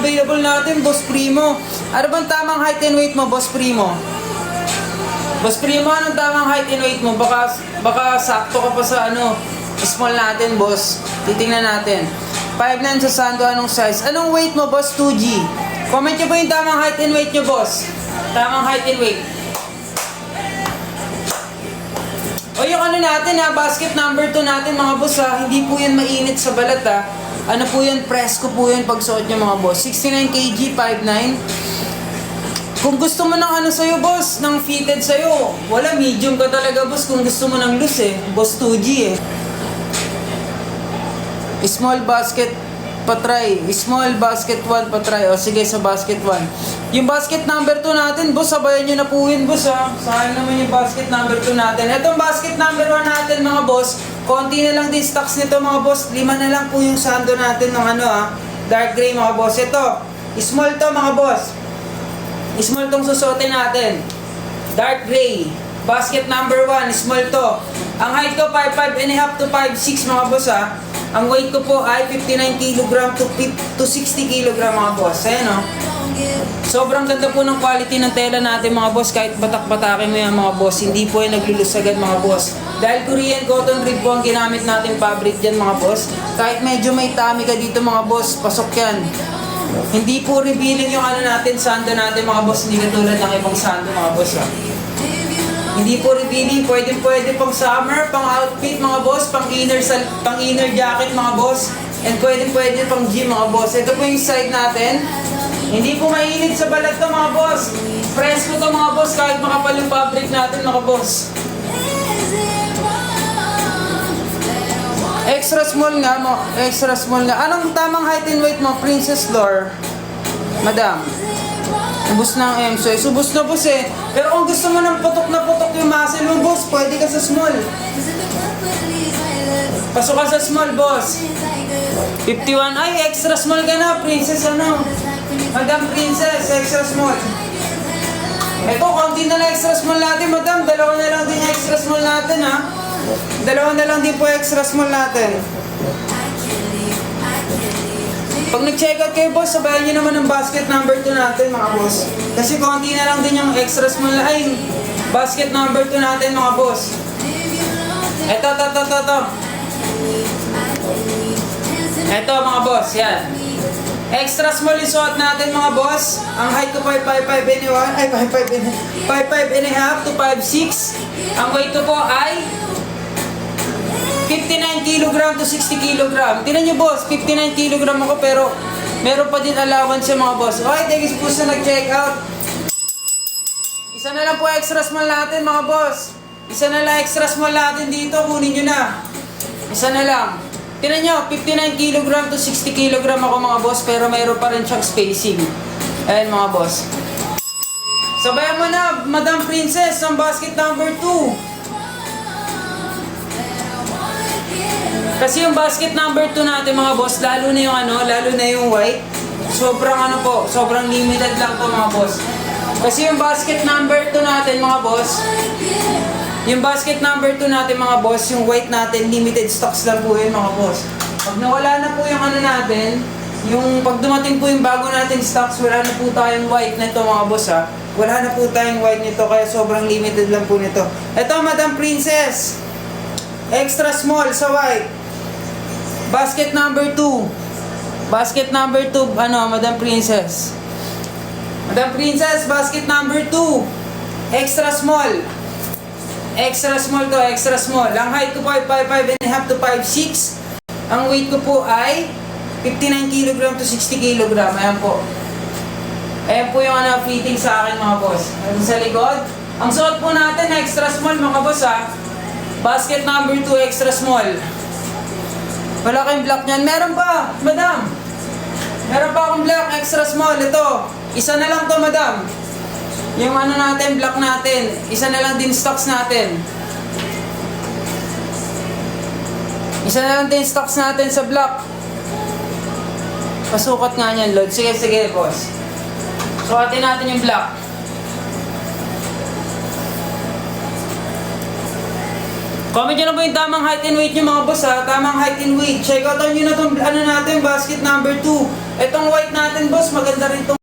available natin, Boss Primo. Ano bang tamang height and weight mo, Boss Primo? Boss Primo, anong tamang height and weight mo? Baka sakto ka pa sa small natin, boss. Titingnan natin. 5'9" sa sando, anong size? Anong weight mo, boss? 2G. Comment nyo po yung tamang height and weight nyo, boss. Tamang height and weight. O yung natin basket number 2 natin, mga boss hindi po yan mainit sa balat Ano po yan, presko po yan pag suot nyo, mga boss. 69 kg, 5'9". Kung gusto mo ng sa'yo, boss, ng fitted sa'yo, wala, medium ka talaga, boss. Kung gusto mo ng loose boss 2G Small basket patry. Small basket 1 patry. O sige, sa basket 1. Yung basket number 2 natin, boss, sabayan nyo na po yun, boss Sayang naman yung basket number 2 natin. Itong basket number 1 natin, mga boss, konti na lang din stocks nito, mga boss. 5 na lang po yung sando natin ng dark gray, mga boss. Ito, small to, mga boss. Small tong susuotin natin. Dark gray. Basket number 1, small to. Ang height ko 5'5" to 5'6", mga boss Ang weight ko po ay 59 kg to 60 kg, mga boss. Ayan Sobrang ganda po ng quality ng tela natin, mga boss. Kahit batak-batakin mo yan, mga boss, hindi po yan naglulusagan, mga boss. Dahil Korean cotton rib po ang ginamit natin fabric dyan, mga boss. Kahit medyo may tummy ka dito, mga boss, pasok yan. Hindi po revealing yung natin, sando natin, mga boss. Hindi katulad ng ibang sando, mga boss Hindi po revealing, pwede pang summer, pang outfit, mga boss, pang inner jacket, mga boss. And pwede pang gym, mga boss. Ito po yung side natin. Hindi po mainit sa balat to, mga boss. Presko to, mga boss, kahit makapal yung fabric natin, mga boss. Extra small nga. Anong tamang height and weight mo, Princess Lore? Madam. Ubus na ang M-size. Ubus na, boss Pero kung gusto mo ng putok na putok yung muscle mo, boss, pwede ka sa small. Pasok ka sa small, boss. 51. Ay, extra small ka na, Princess Madam Princess, extra small. Ito, konti na lang extra small natin, madam. Dalawa na lang din yung extra small natin, Dalawa na lang din po extra small natin. Pag nag-check out kayo, boss, sabayan nyo naman ang basket number 2 natin, mga boss. Kasi konti na lang din yung extra small basket number 2 natin, mga boss. Ito. Ito, mga boss, yan. Extra small yung suot natin, mga boss. Ang height ko po ay 5'5" to 5'6". Ang weight ko po ay 59 kg to 60 kg. Tingnan nyo, boss, 59 kg ako, pero meron pa din allowance yung mga boss. Okay, thank you po sa nag-check out. Isa na lang po extra small natin, mga boss. Isa na lang extra small natin dito, kunin nyo na. Isa na lang. Tingnan nyo, 59 kg to 60 kg ako, mga boss, pero mayroon pa rin siyang spacing. Ayan, mga boss. Sabayan mo na, Madam Princess, ang basket number 2. Kasi yung basket number 2 natin, mga boss, lalo na yung white. Sobrang limited lang to, mga boss. Kasi yung basket number 2 natin, mga boss, yung white natin, limited stocks lang po yun, mga boss. Pag nawala na po yung natin, pag dumating po yung bago natin stocks, wala na po tayong white nito, mga boss Wala na po tayong white nito, kaya sobrang limited lang po nito. Ito, Madam Princess, extra small sa white. Basket number 2. Madam Princess. Basket number 2. Extra small. Extra small. Ang height ko po ay 5'5" to 5'6". Ang weight ko po ay 59 kg to 60 kg. Ayan po. Ayan po yung fitting sa akin, mga boss. Sa likod. Ang suot po natin, extra small, mga boss Basket number 2, extra small. Wala kayong black niyan. Meron pa, madam. Meron pa akong black, extra small. Ito, isa na lang to, madam. Yung natin, black natin. Isa na lang din stocks natin. Isa na lang din stocks natin sa black. Pasukat nga niyan, Lord. Sige, boss. Sukatin natin yung black. Comment nyo na po yung tamang height and weight nyo mga boss ha. Tamang height and weight. Check out nyo na itong ano natin, basket number 2. Itong white natin boss, maganda rin itong